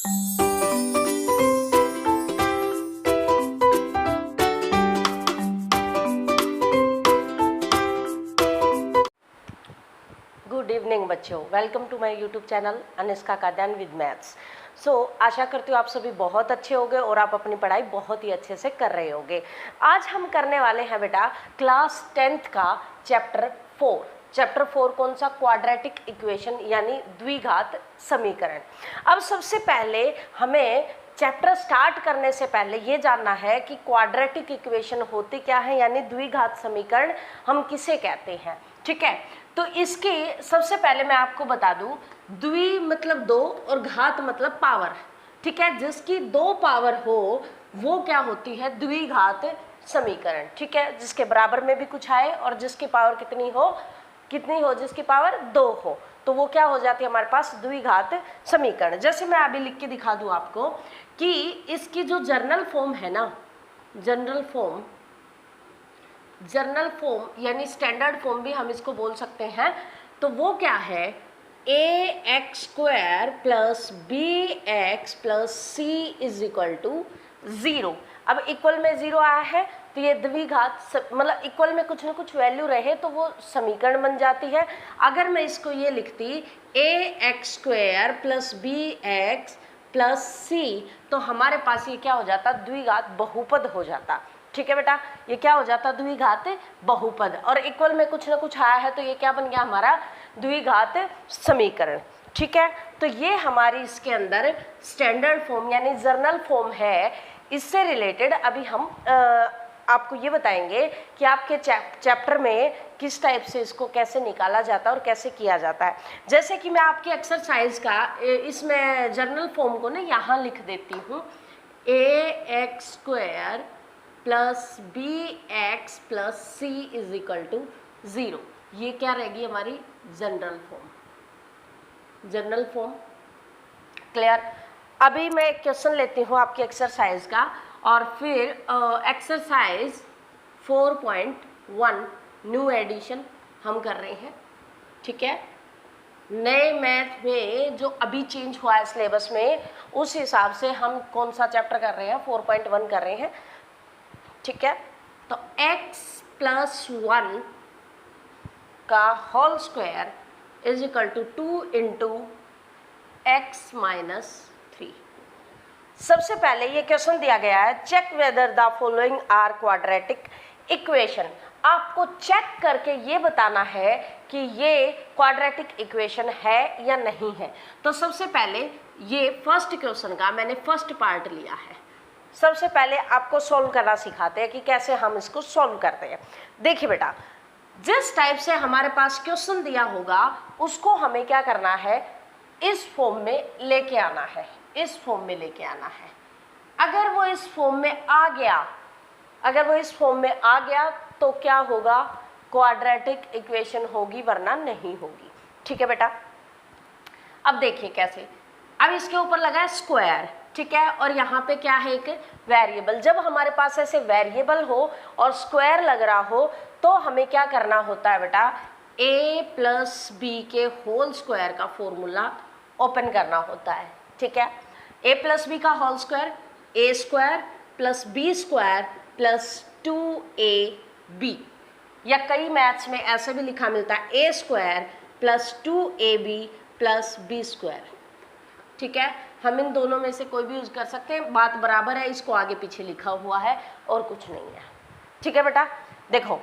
Good evening बच्चों, welcome to my YouTube channel Anishka Kadyan with maths. आशा करती हूँ आप सभी बहुत अच्छे होंगे और आप अपनी पढ़ाई बहुत ही अच्छे से कर रहे होंगे। आज हम करने वाले हैं बेटा क्लास 10th का चैप्टर 4। चैप्टर 4 कौन सा? क्वाड्रेटिक इक्वेशन यानी द्विघात समीकरण। अब सबसे पहले हमें चैप्टर स्टार्ट करने से पहले ये जानना है कि क्वाड्रेटिक इक्वेशन होती क्या है, यानी द्विघात समीकरण हम किसे कहते हैं। ठीक है, तो इसके सबसे पहले मैं आपको बता दूं, द्वि मतलब दो और घात मतलब पावर। ठीक है, जिसकी दो पावर हो वो क्या होती है? द्विघात समीकरण। ठीक है, जिसके बराबर में भी कुछ आए और जिसकी पावर कितनी हो जिसकी पावर 2 हो, तो वो क्या हो जाती है हमारे पास? द्विघात समीकरण। जैसे मैं अभी लिख के दिखा दूं आपको कि इसकी जो जर्नल फॉर्म है ना, जर्नल फॉर्म यानी स्टैंडर्ड फॉर्म भी हम इसको बोल सकते हैं, तो वो क्या है? ax² plus bx plus c is equal to 0। अब इक्वल में 0 आया है तो ये द्विघात मतलब इक्वल में कुछ ना कुछ वैल्यू रहे तो वो समीकरण बन जाती है। अगर मैं इसको ये लिखती ax² plus bx plus c, तो हमारे पास ये क्या हो जाता? द्विघात बहुपद हो जाता। ठीक है बेटा, ये क्या हो जाता? द्विघात बहुपद। और इक्वल में कुछ ना कुछ आया है तो ये क्या बन गया हमारा? द्विघात समीकरण। ठीक है, तो ये हमारी इसके अंदर स्टैंडर्ड फॉर्म यानी जर्नल फॉर्म है। इससे रिलेटेड अभी हम आपको ये बताएंगे कि आपके चैप्टर में किस टाइप से इसको कैसे निकाला जाता है और कैसे किया जाता है। जैसे कि मैं आपकी एक्सरसाइज का इसमें जर्नल फॉर्म को ना यहाँ लिख देती हूँ, ax² plus bx plus c is equal to 0। ये क्या रहेगी हमारी? General form. क्लियर? अभी मैं एक क्वेश्चन लेती हूँ आपकी एक्सरसाइज का और फिर एक्सरसाइज 4.1 न्यू एडिशन हम कर रहे हैं। ठीक है, नए मैथ में जो अभी चेंज हुआ है सिलेबस में, उस हिसाब से हम कौन सा चैप्टर कर रहे हैं? 4.1 कर रहे हैं। ठीक है, तो x प्लस 1 का whole square is equal to 2 into x minus 3। सबसे पहले ये क्वेश्चन दिया गया है, check whether the following are quadratic equation. आपको चेक करके ये बताना है कि ये क्वाड्रेटिक इक्वेशन है या नहीं है। तो सबसे पहले ये फर्स्ट क्वेश्चन का मैंने फर्स्ट पार्ट लिया है। सबसे पहले आपको सॉल्व करना सिखाते हैं कि कैसे हम इसको सॉल्व करते हैं। देखिए बेटा, जिस टाइप से हमारे पास क्वेश्चन दिया होगा उसको हमें क्या करना है? इस फॉर्म में लेके आना है। अगर वो इस फॉर्म में आ गया तो क्या होगा? क्वाड्रेटिक इक्वेशन होगी, वरना नहीं होगी। ठीक है बेटा, अब देखिए कैसे। अब इसके ऊपर लगा है स्क्वायर। ठीक है, और यहाँ पे क्या है? एक वेरिएबल। जब हमारे पास ऐसे वेरिएबल हो और स्क्वायर लग रहा हो तो हमें क्या करना होता है बेटा? a प्लस बी के होल स्क्वायर का फॉर्मूला ओपन करना होता है। ठीक है, a प्लस बी का whole square a² plus b² plus 2ab, या कई मैथ्स में ऐसे भी लिखा मिलता है a² plus 2ab plus b²। ठीक है, हम इन दोनों में से कोई भी यूज कर सकते हैं, बात बराबर है, इसको आगे पीछे लिखा हुआ है और कुछ नहीं है। ठीक है बेटा, देखो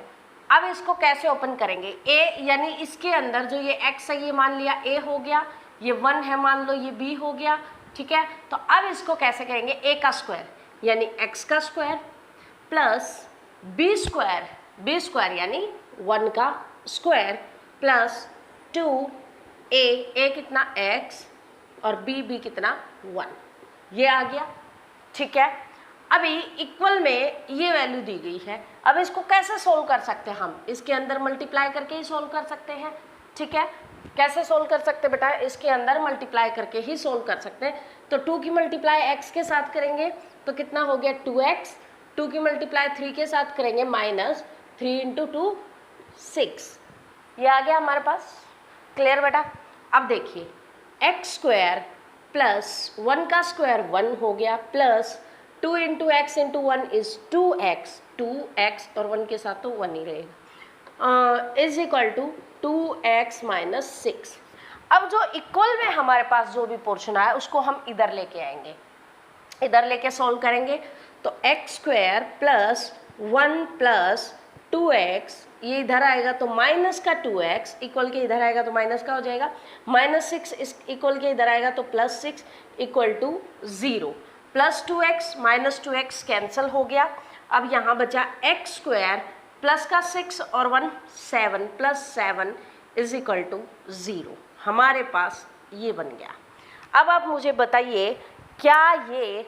अब इसको कैसे ओपन करेंगे? a यानी इसके अंदर जो ये x है ये मान लिया a हो गया, ये 1 है मान लो ये b हो गया। ठीक है, तो अब इसको कैसे करेंगे? a का स्क्वायर यानी x का स्क्वायर प्लस b² यानी 1 का स्क्वायर प्लस 2a कितना? x और b कितना? 1। ये आ गया। ठीक है, अभी इक्वल में ये वैल्यू दी गई है। अब इसको कैसे सोल्व कर सकते हैं? हम इसके अंदर मल्टीप्लाई करके ही सोल्व कर सकते हैं। ठीक है, कैसे सोल्व कर सकते हैं बेटा? इसके अंदर मल्टीप्लाई करके ही सोल्व कर सकते हैं। तो 2 की मल्टीप्लाई x के साथ करेंगे तो कितना हो गया? 2x। 2 की मल्टीप्लाई 3 के साथ करेंगे माइनस 3 इंटू 2 6। ये आ गया हमारे पास। क्लियर बेटा? अब देखिए x² प्लस 1 का स्क्वायर 1 हो गया plus 2 into x into 1 is 2x और 1 के साथ तो 1 ही रहेगा is equal to 2x minus 6। अब जो इक्वल में हमारे पास जो भी पोर्शन आया उसको हम इधर लेके आएंगे, इधर लेके सॉल्व करेंगे तो x square plus 1 plus 2x, ये इधर आएगा तो माइनस का 2x इक्वल के इधर आएगा तो माइनस का हो जाएगा, माइनस 6 इस इक्वल के इधर आएगा तो plus 6 equal to 0, plus 2x minus 2x cancel हो गया। अब यहाँ बचा एक्स स्क्वायर प्लस का 6 और 1 7 प्लस 7 इज इक्वल टू 0, हमारे पास ये बन गया। अब आप मुझे बताइए क्या ये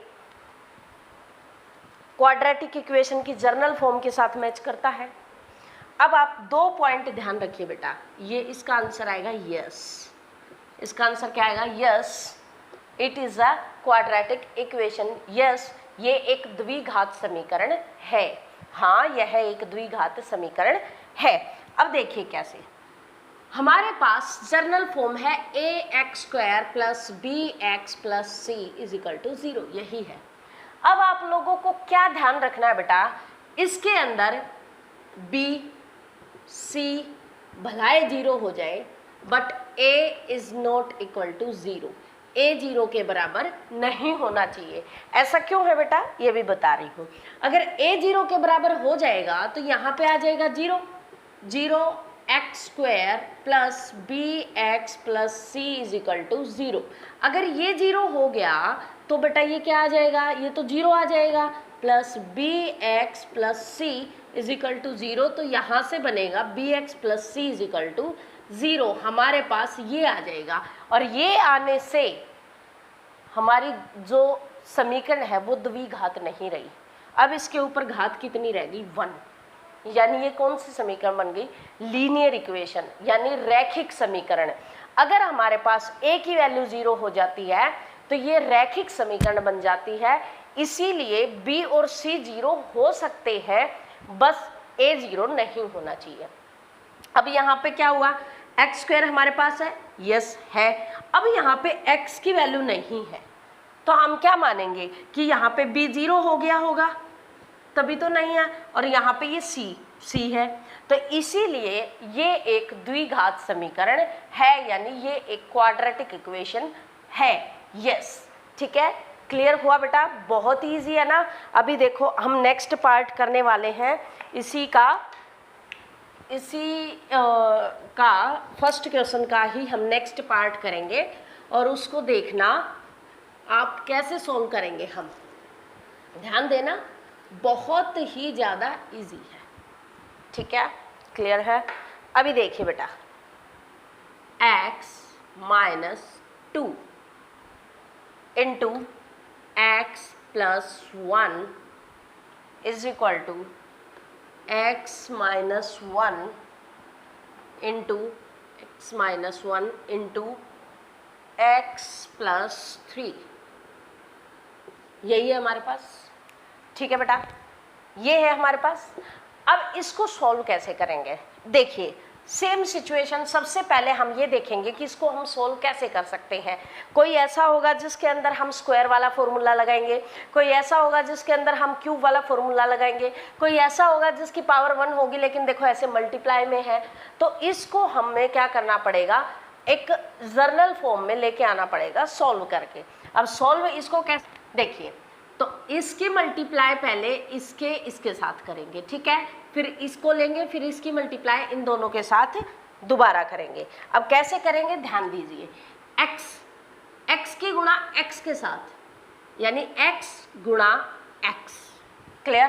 क्वाड्रेटिक इक्वेशन की जर्नल फॉर्म के साथ मैच करता है? अब आप 2 पॉइंट ध्यान रखिए बेटा, ये इसका आंसर आएगा यस, इसका आंसर क्या आएगा? Yes, it is a quadratic equation. Yes, ये एक द्विघात समीकरण है। हाँ, यह एक द्विघात समीकरण है। अब देखिए कैसे, हमारे पास जर्नल फॉर्म है ax² plus bx plus c is equal to 0, यही है। अब आप लोगों को क्या ध्यान रखना है बेटा, इसके अंदर b c भलाए 0 हो जाए but a is not equal to 0, a 0 के बराबर नहीं होना चाहिए। ऐसा क्यों है बेटा, ये भी बता रही हूँ। अगर a 0 के बराबर हो जाएगा तो यहाँ पे आ जाएगा 0 x² plus bx plus c is equal to 0। अगर ये 0 हो गया तो बेटा ये क्या आ जाएगा, ये तो 0 आ जाएगा, plus bx plus c is equal to 0, तो यहाँ से बनेगा bx plus c is equal to 0, हमारे पास ये आ जाएगा। और ये आने से हमारी जो समीकरण है वो द्विघात नहीं रही। अब इसके ऊपर घात कितनी रहेगी? 1, यानी ये कौन सी समीकरण बन गई? लीनियर इक्वेशन, यानी रैखिक समीकरण। अगर हमारे पास a की वैल्यू 0 हो जाती है तो ये रैखिक समीकरण बन जाती है, इसीलिए b और c 0 हो सकते हैं, बस a 0 नहीं होना चाहिए। अब यहाँ पे क्या हुआ, x² हमारे पास है, यस है। अब यहाँ पे x की वैल्यू नहीं है तो हम क्या मानेंगे कि यहाँ पे b 0 हो गया होगा, तभी तो नहीं है। और यहाँ पे ये c है, तो इसीलिए ये एक द्विघात समीकरण है, यानी ये एक क्वाड्रेटिक इक्वेशन है। यस, ठीक है, क्लियर हुआ बेटा? बहुत ईजी है ना। अभी देखो हम नेक्स्ट पार्ट करने वाले हैं इसी का फर्स्ट क्वेश्चन का ही हम नेक्स्ट पार्ट करेंगे और उसको देखना आप कैसे सॉल्व करेंगे। हम ध्यान देना, बहुत ही ज़्यादा इजी है, ठीक है, क्लियर है? अभी देखिए बेटा, x minus 2 into x plus 1 is equal to x minus 1 into x minus 1 into x plus 3, यही है हमारे पास, ठीक है बेटा, ये है हमारे पास। अब इसको सॉल्व कैसे करेंगे? देखिए, सेम सिचुएशन, सबसे पहले हम ये देखेंगे कि इसको हम सोल्व कैसे कर सकते हैं। कोई ऐसा होगा जिसके अंदर हम स्क्वायर वाला फॉर्मूला लगाएंगे, कोई ऐसा होगा जिसके अंदर हम क्यूब वाला फॉर्मूला लगाएंगे, कोई ऐसा होगा जिसकी पावर 1 होगी लेकिन देखो ऐसे मल्टीप्लाई में है। तो इसको हमें क्या करना पड़ेगा, एक जर्नल फॉर्म में लेके आना पड़ेगा सॉल्व करके। अब सॉल्व इसको कैसे, देखिए, तो इसकी मल्टीप्लाई पहले इसके साथ करेंगे, ठीक है, फिर इसको लेंगे, फिर इसकी मल्टीप्लाई इन दोनों के साथ दोबारा करेंगे। अब कैसे करेंगे ध्यान दीजिए, x की गुणा x के साथ, यानी x गुणा x, क्लियर।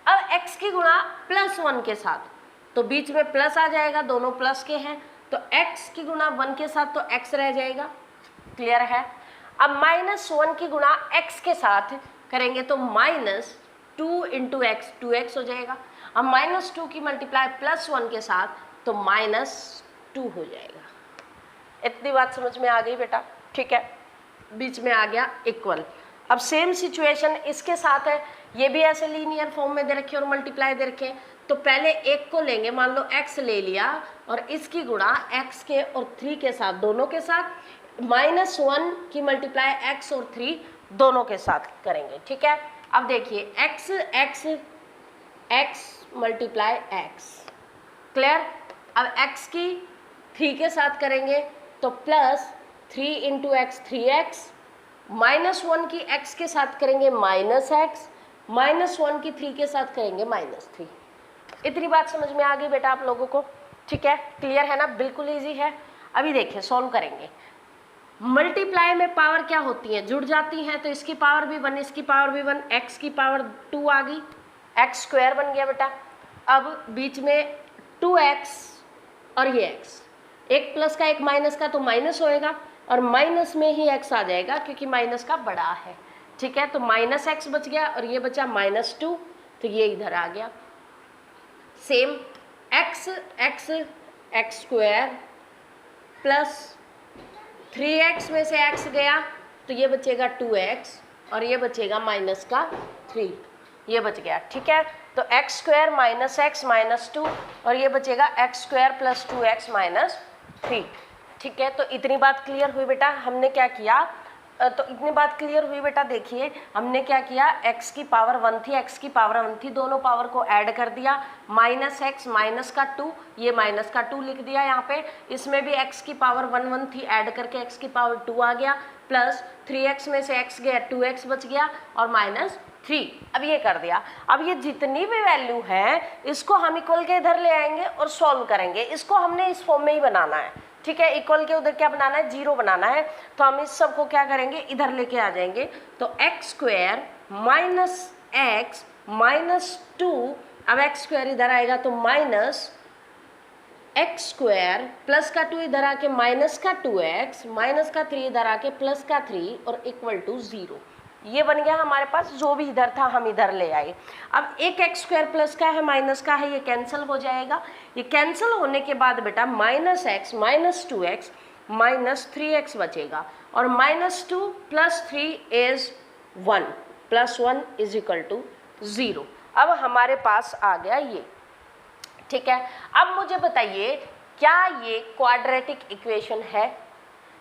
अब x की गुणा प्लस 1 के साथ, तो बीच में प्लस आ जाएगा, दोनों प्लस के हैं, तो x की गुणा 1 के साथ तो x रह जाएगा, क्लियर है। अब माइनस 1 की गुणा x के साथ करेंगे तो माइनस 2 इंटू एक्स 2x हो जाएगा। अब माइनस 2 की मल्टीप्लाई प्लस 1 के साथ तो माइनस 2 हो जाएगा। इतनी बात समझ में आ गई बेटा, ठीक है, बीच में आ गया इक्वल। अब सेम सिचुएशन इसके साथ है, ये भी ऐसे लीनियर फॉर्म में दे रखे और मल्टीप्लाई दे रखे, तो पहले एक को लेंगे, मान लो x ले लिया और इसकी गुणा x के और 3 के साथ, दोनों के साथ, -1 की मल्टीप्लाई x और 3 दोनों के साथ करेंगे, ठीक है। अब देखिए x मल्टीप्लाई x, क्लियर। अब x की 3 के साथ करेंगे तो प्लस 3 इंटू एक्स 3x, -1 की x के साथ करेंगे -x, -1 की 3 के साथ करेंगे -3। इतनी बात समझ में आ गई बेटा आप लोगों को, ठीक है, क्लियर है ना, बिल्कुल इजी है। अभी देखिए सॉल्व करेंगे। मल्टीप्लाई में पावर क्या होती है, जुड़ जाती हैं, तो इसकी पावर भी 1, इसकी पावर भी 1, x की पावर 2 आ गई, x स्क्वायर बन गया बेटा। अब बीच में 2x और ये x, एक प्लस का एक माइनस का तो माइनस होएगा, और माइनस में ही x आ जाएगा क्योंकि माइनस का बड़ा है, ठीक है। तो -x बच गया और ये बचा -2, तो ये इधर आ गया। Same x square plus 3x में से x गया तो ये बचेगा 2x और ये बचेगा -3, ये बच गया, ठीक है। तो x स्क्वायर -x -2 और ये बचेगा x स्क्वायर प्लस 2x -3, ठीक है। तो इतनी बात क्लियर हुई बेटा। हमने क्या किया, तो इतनी बात क्लियर हुई बेटा। देखिए हमने क्या किया, x की पावर 1 थी, x की पावर 1 थी, दोनों पावर को ऐड कर दिया, -x -2, ये -2 लिख दिया यहाँ पे। इसमें भी x की पावर 1 थी, ऐड करके x की पावर 2 आ गया, प्लस 3x में से x गया, 2x बच गया और -3, अब ये कर दिया। अब ये जितनी भी वैल्यू है इसको हम इक्वल के इधर ले आएंगे और सॉल्व करेंगे। इसको हमने इस फॉर्म में ही बनाना है, ठीक है। इक्वल के उधर क्या बनाना है, 0 बनाना है, तो हम इस सब को क्या करेंगे, इधर लेके आ जाएंगे। तो x स्क्वायर -x -2, अब x स्क्वायर इधर आएगा तो -x स्क्वायर प्लस का 2 इधर आके -2x, -3 इधर आके +3 और इक्वल टू 0। ये बन गया हमारे पास, जो भी इधर था हम इधर ले आए। अब एक x स्क्वायर प्लस का है माइनस का है, ये कैंसिल हो जाएगा। ये कैंसिल होने के बाद बेटा -x -2x -3x बचेगा, और -2 + 3 इज 1, +1 इज इक्वल टू 0। अब हमारे पास आ गया ये, ठीक है। अब मुझे बताइए क्या ये क्वाड्रेटिक इक्वेशन है,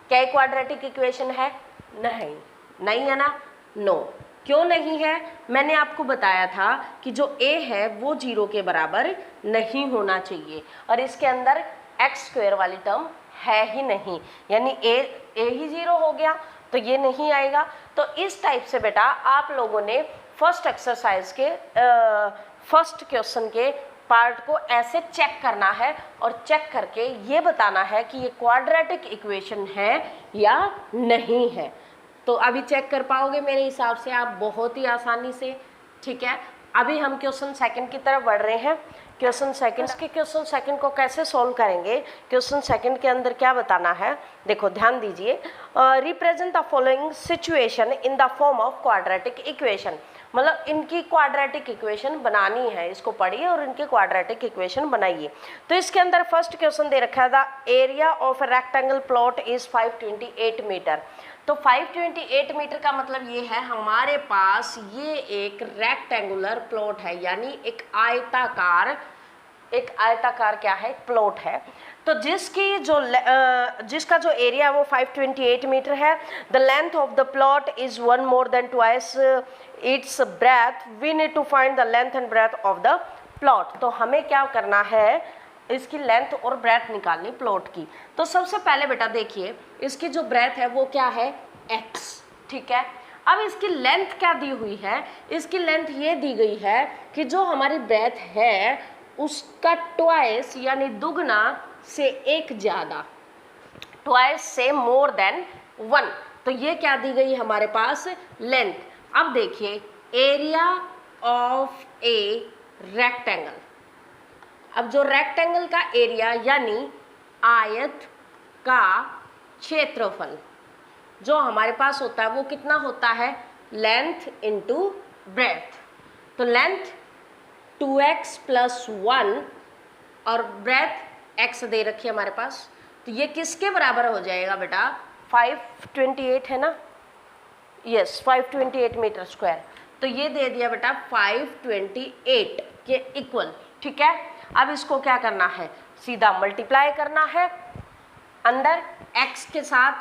क्या ये क्वाड्रेटिक इक्वेशन है? नहीं, नहीं है ना, नो। क्यों नहीं है? मैंने आपको बताया था कि जो a है वो 0 के बराबर नहीं होना चाहिए, और इसके अंदर x स्क्वायर वाली टर्म है ही नहीं, यानी a ही 0 हो गया, तो ये नहीं आएगा। तो इस टाइप से बेटा आप लोगों ने फर्स्ट एक्सरसाइज के फर्स्ट क्वेश्चन के पार्ट को ऐसे चेक करना है, और चेक करके ये बताना है कि ये क्वाड्रेटिक इक्वेशन है या नहीं है। तो अभी चेक कर पाओगे मेरे हिसाब से आप बहुत ही आसानी से, ठीक है। अभी हम क्वेश्चन सेकंड की तरफ बढ़ रहे हैं। क्वेश्चन सेकंड को कैसे सॉल्व करेंगे, क्वेश्चन सेकंड के अंदर क्या बताना है, देखो ध्यान दीजिए। Represent the following situation in the form of quadratic equation, मतलब इनकी क्वाड्रेटिक इक्वेशन बनानी है, इसको पढ़िए और इनके क्वाड्रेटिक इक्वेशन बनाइए। तो इसके अंदर फर्स्ट क्वेश्चन दे रखा है, the area of rectangle plot is 528 meter. तो 528 मीटर का मतलब ये है हमारे पास ये एक रेक्टेंगुलर प्लॉट है, यानी एक आयताकार क्या है, प्लॉट है। तो जिसका जो एरिया वो 528 मीटर है। The length of the plot is 1 more than twice its breadth। We need to find the length and breadth of the plot. तो हमें क्या करना है, इसकी लेंथ और ब्रेथ निकालनी प्लॉट की। तो सबसे पहले बेटा देखिए इसकी जो ब्रेथ है वो क्या है, x, ठीक है। अब इसकी लेंथ क्या दी हुई है, इसकी लेंथ ये दी गई है कि जो हमारी ब्रेथ है उसका ट्वाइस यानी दुगना से एक ज़्यादा, ट्वाइस से मोर देन 1। तो ये क्या दी गई हमारे पास, लेंथ। अब देखिए एरिया ऑफ ए रेक्टेंगल, अब जो रेक्टेंगल का एरिया यानी आयत का क्षेत्रफल जो हमारे पास होता है वो कितना होता है, लेंथ इंटू ब्रेथ। तो लेंथ 2x + 1 और ब्रेथ x दे रखी है हमारे पास, तो ये किसके बराबर हो जाएगा बेटा, 528 है ना, यस 528 मीटर स्क्वायर। तो ये दे दिया बेटा 528 के इक्वल, ठीक है। अब इसको क्या करना है, सीधा मल्टीप्लाई करना है अंदर x के साथ,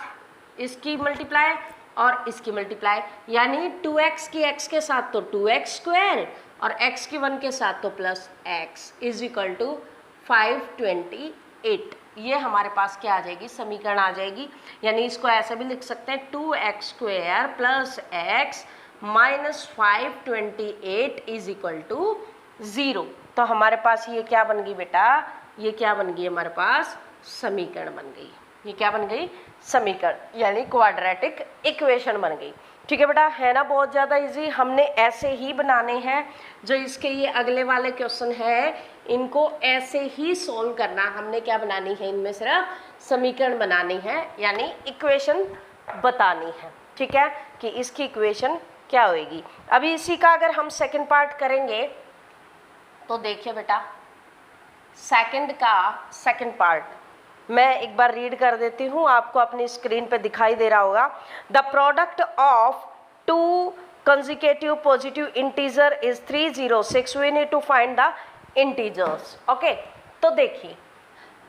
इसकी मल्टीप्लाई और इसकी मल्टीप्लाई, यानी 2x की x के साथ तो 2x² और x की 1 के साथ तो plus x is equal to 528। ये हमारे पास क्या आ जाएगी, समीकरण आ जाएगी। यानी इसको ऐसे भी लिख सकते हैं 2x² plus x minus 528 is equal to 0। तो हमारे पास ये क्या बन गई बेटा, ये क्या बन गई हमारे पास, समीकरण बन गई। ये क्या बन गई, समीकरण, यानी क्वाड्रेटिक इक्वेशन बन गई। ठीक है बेटा, है ना बहुत ज़्यादा इजी। हमने ऐसे ही बनाने हैं, जो इसके ये अगले वाले क्वेश्चन है इनको ऐसे ही सोल्व करना। हमने क्या बनानी है, इनमें सिर्फ समीकरण बनानी है, यानी इक्वेशन बतानी है। ठीक है, कि इसकी इक्वेशन क्या होगी। अभी इसी का अगर हम सेकंड पार्ट करेंगे तो देखिए बेटा, सेकंड का सेकंड पार्ट मैं एक बार रीड कर देती हूँ, आपको अपनी स्क्रीन पे दिखाई दे रहा होगा। The product of two consecutive positive integer is 306। We need to find the integers. Okay, तो देखिए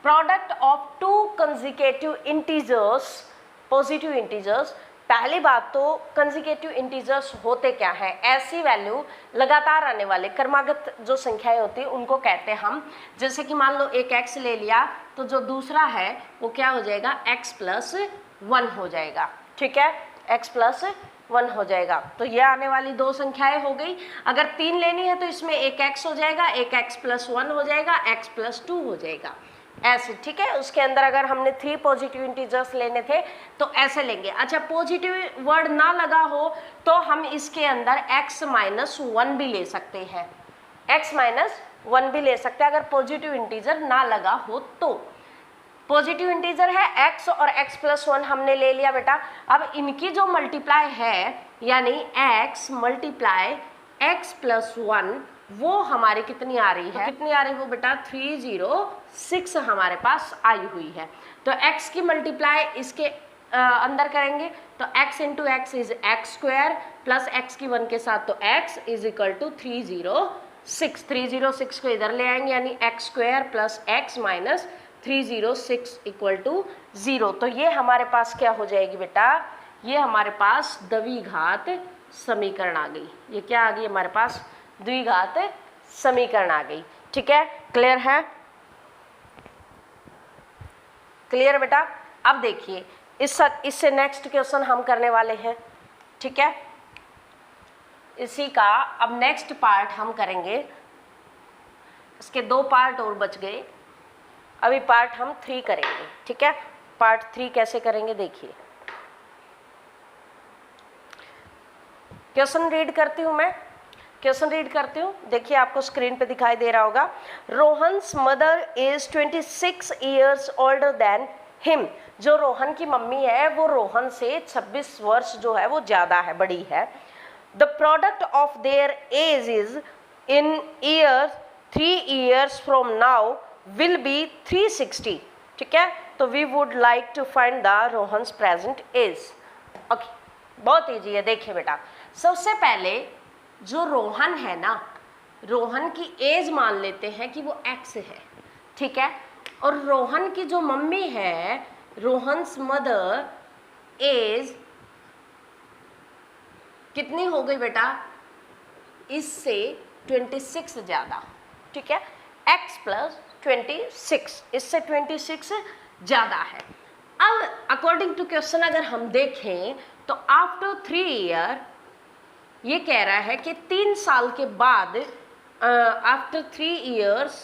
product of two consecutive integers, positive integers. पहली बात तो कंसेक्यूटिव इंटीजर्स होते क्या हैं, ऐसी वैल्यू लगातार आने वाले क्रमागत जो संख्याएं होती हैं उनको कहते हैं हम। जैसे कि मान लो एक x ले लिया तो जो दूसरा है वो क्या हो जाएगा, x प्लस 1 हो जाएगा। ठीक है, x प्लस 1 हो जाएगा। तो ये आने वाली दो संख्याएं हो गई। अगर 3 लेनी है तो इसमें एक x हो जाएगा, एक x प्लस 1 हो जाएगा, x प्लस 2 हो जाएगा, ऐसे। ठीक है, उसके अंदर अगर हमने 3 पॉजिटिव इंटीजर्स लेने थे तो ऐसे लेंगे। अच्छा, पॉजिटिव वर्ड ना लगा हो तो हम इसके अंदर x माइनस 1 भी ले सकते हैं, x माइनस 1 भी ले सकते हैं अगर पॉजिटिव इंटीजर ना लगा हो तो। पॉजिटिव इंटीजर है x और x प्लस 1 हमने ले लिया बेटा। अब इनकी जो मल्टीप्लाई है, यानी x मल्टीप्लाई x प्लस 1, वो हमारी कितनी आ रही है, कितनी आ रही है वो बेटा 306 हमारे पास आई हुई है। तो x की मल्टीप्लाई इसके अंदर करेंगे तो x into x is x² plus x की 1 के साथ तो x इज इक्वल टू 306। 306 को इधर ले आएंगे, यानी x² plus x minus 306 equal to 0। तो ये हमारे पास क्या हो जाएगी बेटा, ये हमारे पास द्विघात समीकरण आ गई। ये क्या आ गई हमारे पास, द्विघात समीकरण आ गई। ठीक है, क्लियर है, क्लियर बेटा। अब देखिए इससे नेक्स्ट क्वेश्चन हम करने वाले हैं। ठीक है, इसी का अब नेक्स्ट पार्ट हम करेंगे। इसके 2 पार्ट और बच गए, अभी पार्ट हम 3 करेंगे। ठीक है, पार्ट 3 कैसे करेंगे देखिए। क्वेश्चन रीड करती हूँ मैं, क्वेश्चन रीड करती हूँ। देखिए आपको स्क्रीन पे दिखाई दे रहा होगा। Rohan's mother is 26 years older than him. जो रोहन की मम्मी है वो रोहन से 26 वर्ष जो है वो ज़्यादा है, बड़ी है। The product of their age is in year 3 years from now will be 360। ठीक है, तो we would like to find the Rohan's present age. Okay, बहुत ईजी है। देखिए बेटा, सबसे पहले जो रोहन है ना, रोहन की एज मान लेते हैं कि वो x है। ठीक है, और रोहन की जो मम्मी है, रोहन्स मदर एज कितनी हो गई बेटा, इससे 26 ज़्यादा। ठीक है, x प्लस 26, इससे 26 ज़्यादा है। अब अकॉर्डिंग टू क्वेश्चन अगर हम देखें तो आफ्टर 3 ईयर, ये कह रहा है कि 3 साल के बाद, आफ्टर 3 ईयर्स,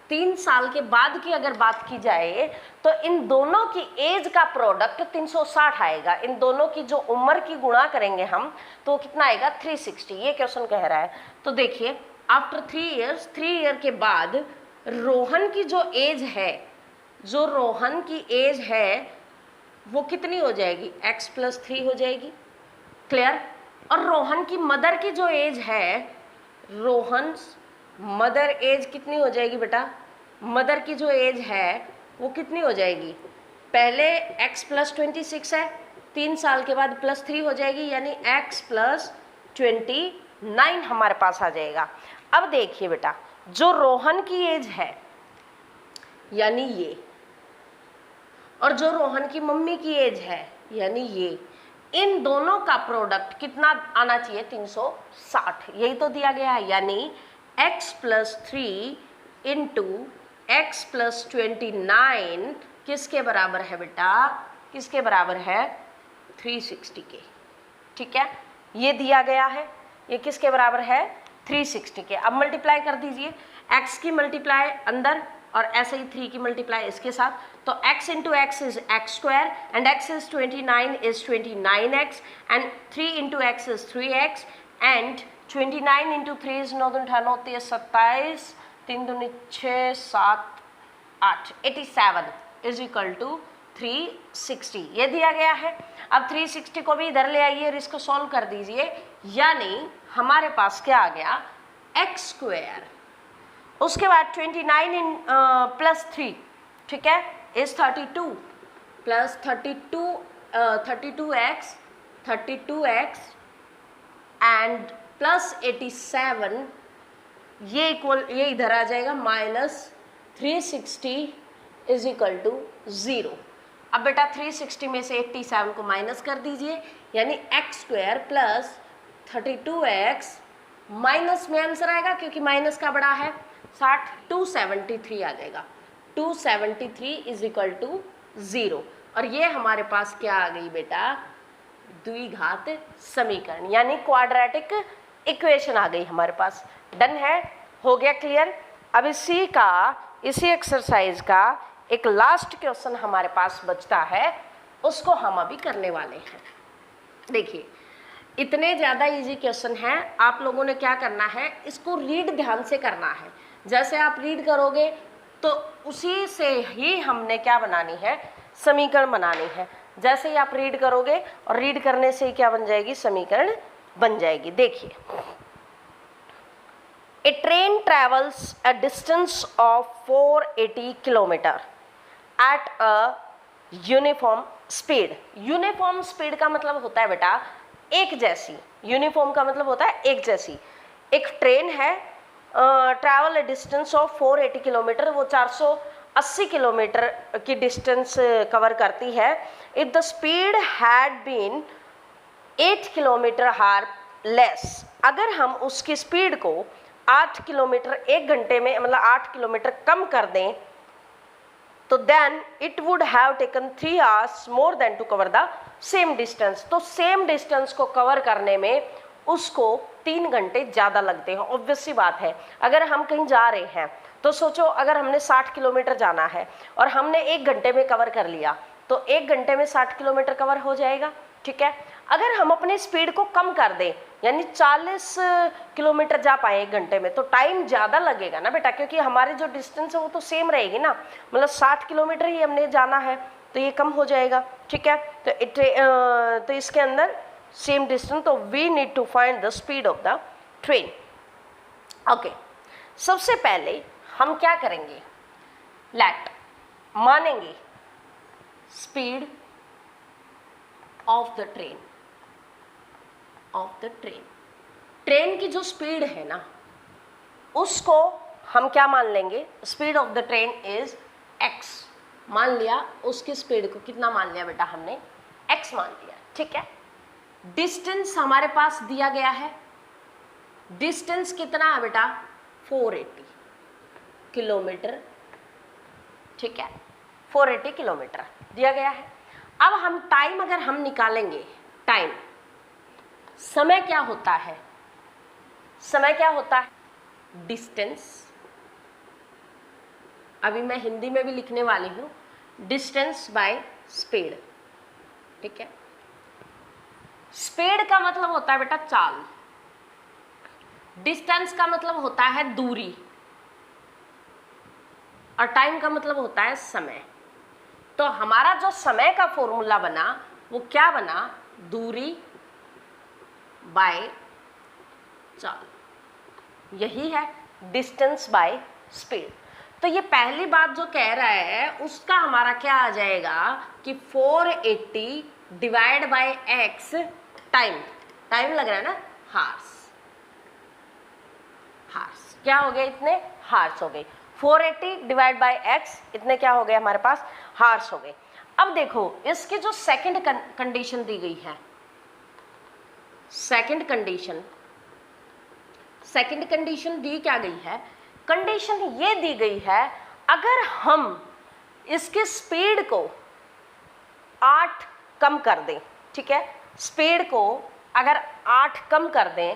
3 साल के बाद की अगर बात की जाए तो इन दोनों की एज का प्रोडक्ट 360 आएगा। इन दोनों की जो उम्र की गुणा करेंगे हम तो कितना आएगा 360। ये क्वेश्चन कह रहा है। तो देखिए आफ्टर 3 ईयर्स, 3 ईयर के बाद रोहन की जो एज है, जो रोहन की एज है वो कितनी हो जाएगी, x प्लस 3 हो जाएगी। क्लियर। और रोहन की मदर की जो एज है, रोहन मदर एज कितनी हो जाएगी बेटा, मदर की जो एज है वो कितनी हो जाएगी, पहले x प्लस 26 है, 3 साल के बाद प्लस 3 हो जाएगी, यानी x प्लस 29 हमारे पास आ जाएगा। अब देखिए बेटा, जो रोहन की एज है यानी ये, और जो रोहन की मम्मी की एज है यानी ये इन दोनों का प्रोडक्ट कितना आना चाहिए 360, यही तो दिया गया है। यानी x plus 3 into x plus 29 किसके बराबर है बेटा, किसके बराबर है 360 के। ठीक है, ये दिया गया है, ये किसके बराबर है 360 के। अब मल्टीप्लाई कर दीजिए, x की मल्टीप्लाई अंदर और ऐसे ही 3 की मल्टीप्लाई इसके साथ, तो x into x is x square and x is 29 is 29x and 3 into x is 3x and 29 into 3 is 9 दूनी 18 होती है 27, 3 दूनी 6 7 8 87 इज इक्वल टू 360, ये दिया गया है। अब 360 को भी इधर ले आइए और इसको सॉल्व कर दीजिए, यानी हमारे पास क्या आ गया एक्स स्क्वायर, उसके बाद 29 इन प्लस 3, ठीक है, is 32 plus 32x and plus 87, ये इक्वल, ये इधर आ जाएगा माइनस 360 इज इक्वल टू 0। अब बेटा 360 में से 87 को माइनस कर दीजिए, यानी x square plus 32x minus में आंसर आएगा क्योंकि माइनस का बड़ा है 60, 273 आ जाएगा, 273 इज इक्वल टू 0। और ये हमारे पास क्या आ गई बेटा द्विघात समीकरण, यानी क्वाड्रेटिक इक्वेशन आ गई हमारे पास। डन है, हो गया क्लियर। अब इसी एक्सरसाइज का एक लास्ट क्वेश्चन हमारे पास बचता है, उसको हम अभी करने वाले हैं। देखिए इतने ज़्यादा इजी क्वेश्चन हैं, आप लोगों ने क्या करना है, इसको रीड ध्यान से करना है। जैसे आप रीड करोगे तो उसी से ही हमने क्या बनानी है, समीकरण बनानी है। जैसे ही आप रीड करोगे और रीड करने से ही क्या बन जाएगी, समीकरण बन जाएगी। देखिए, A train travels a distance of 480 km at a uniform speed. Uniform speed का मतलब होता है बेटा एक जैसी, यूनिफॉर्म का मतलब होता है एक जैसी। एक ट्रेन है, travel a distance of 480 kilometer, वो 480 किलोमीटर की डिस्टेंस कवर करती है। If the speed had been 8 kilometer hour less, अगर हम उसकी स्पीड को 8 किलोमीटर एक घंटे में, मतलब 8 किलोमीटर कम कर दें, तो then it would have taken 3 hours more than to cover the same distance. तो सेम डिस्टेंस को कवर करने में उसको 3 घंटे ज़्यादा लगते हैं। ऑब्वियस सी बात है, अगर हम कहीं जा रहे हैं तो सोचो अगर हमने 60 किलोमीटर जाना है और हमने 1 घंटे में कवर कर लिया, तो 1 घंटे में 60 किलोमीटर कवर हो जाएगा। ठीक है, अगर हम अपनी स्पीड को कम कर दें, यानी 40 किलोमीटर जा पाए 1 घंटे में, तो टाइम ज़्यादा लगेगा ना बेटा, क्योंकि हमारी जो डिस्टेंस है वो तो सेम रहेगी ना, मतलब 60 किलोमीटर ही हमने जाना है, तो ये कम हो जाएगा। ठीक है, तो इसके अंदर सेम डिस्टेंस, तो we need to find the speed of the train. Okay, सबसे पहले हम क्या करेंगे, लेट मानेंगे speed of the train, of the train, train की जो स्पीड है ना उसको हम क्या मान लेंगे, speed of the train is x मान लिया। उसकी स्पीड को कितना मान लिया बेटा हमने, x मान लिया। ठीक है, डिस्टेंस हमारे पास दिया गया है, डिस्टेंस कितना है बेटा 480 किलोमीटर। ठीक है, 480 किलोमीटर दिया गया है। अब हम टाइम अगर हम निकालेंगे, टाइम समय क्या होता है, समय क्या होता है, डिस्टेंस, अभी मैं हिंदी में भी लिखने वाली हूँ, डिस्टेंस बाय स्पीड। ठीक है, स्पीड का मतलब होता है बेटा चाल, डिस्टेंस का मतलब होता है दूरी, और टाइम का मतलब होता है समय। तो हमारा जो समय का फॉर्मूला बना वो क्या बना, दूरी बाय चाल, यही है डिस्टेंस बाय स्पीड। तो ये पहली बात जो कह रहा है उसका हमारा क्या आ जाएगा कि 480 divide by x, time, time लग रहा है ना, हार्स, हार्स क्या हो गए, इतने हार्स हो गए। 480 डिवाइड बाय एक्स, इतने क्या हो गए हमारे पास, हार्स हो गए। अब देखो इसकी जो सेकंड कंडीशन दी गई है, सेकंड कंडीशन दी क्या गई है, कंडीशन ये दी गई है अगर हम इसके स्पीड को 8 कम कर दें, ठीक है, स्पीड को अगर 8 कम कर दें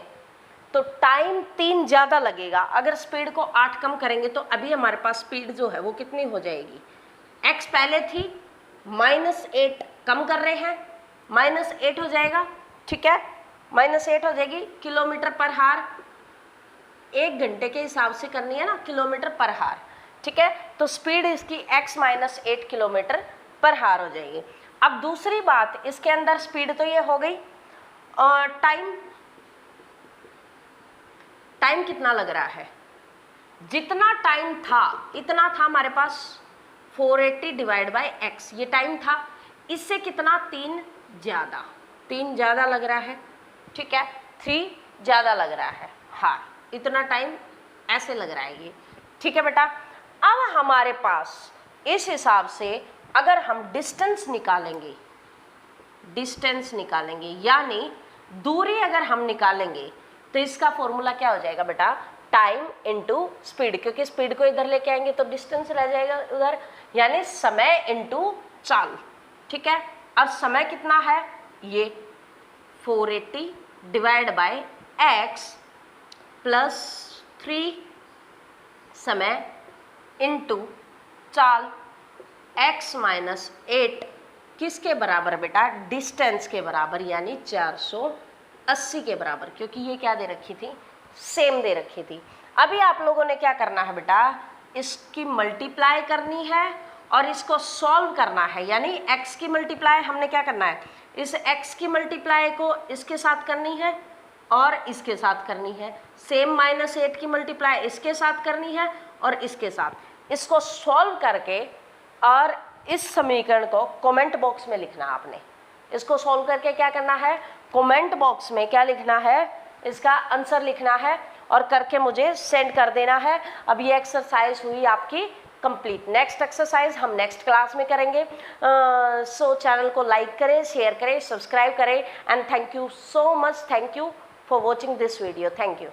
तो टाइम 3 ज़्यादा लगेगा। अगर स्पीड को 8 कम करेंगे तो अभी हमारे पास स्पीड जो है वो कितनी हो जाएगी, x पहले थी -8 कम कर रहे हैं, -8 हो जाएगा, ठीक है, -8 हो जाएगी किलोमीटर पर हार, 1 घंटे के हिसाब से करनी है ना, किलोमीटर पर हार, ठीक है, तो स्पीड इसकी x -8 किलोमीटर पर हार हो जाएगी। अब दूसरी बात, इसके अंदर स्पीड तो ये हो गई, और टाइम कितना लग रहा है, जितना टाइम था इतना था हमारे पास 480 डिवाइड बाय x, ये टाइम था, इससे कितना 3 ज़्यादा लग रहा है, ठीक है, 3 ज़्यादा लग रहा है, हाँ इतना टाइम ऐसे लग रहा है ये, ठीक है बेटा। अब हमारे पास इस हिसाब से अगर हम डिस्टेंस निकालेंगे यानी दूरी अगर हम निकालेंगे तो इसका फॉर्मूला क्या हो जाएगा बेटा, टाइम इनटू स्पीड, क्योंकि स्पीड को इधर लेके आएंगे तो डिस्टेंस रह जाएगा उधर, यानी समय इनटू चाल, ठीक है। अब समय कितना है, ये 480 डिवाइड बाय x प्लस 3 समय इनटू चाल, x -8 किसके बराबर बेटा, डिस्टेंस के बराबर, यानी 480 के बराबर, क्योंकि ये क्या दे रखी थी, सेम दे रखी थी। अभी आप लोगों ने क्या करना है बेटा, इसकी मल्टीप्लाई करनी है और इसको सॉल्व करना है, यानी x की मल्टीप्लाई हमने क्या करना है, इस x की मल्टीप्लाई को इसके साथ करनी है और इसके साथ करनी है, सेम -8 की मल्टीप्लाई इसके साथ करनी है और इसके साथ, इसको सॉल्व करके और इस समीकरण को कमेंट बॉक्स में लिखना आपने, इसको सॉल्व करके क्या करना है, कमेंट बॉक्स में क्या लिखना है, इसका आंसर लिखना है और करके मुझे सेंड कर देना है। अब ये एक्सरसाइज हुई आपकी कंप्लीट। नेक्स्ट एक्सरसाइज हम नेक्स्ट क्लास में करेंगे। सो चैनल को लाइक करें, शेयर करें, सब्सक्राइब करें and thank you so much, thank you for watching this video, thank you.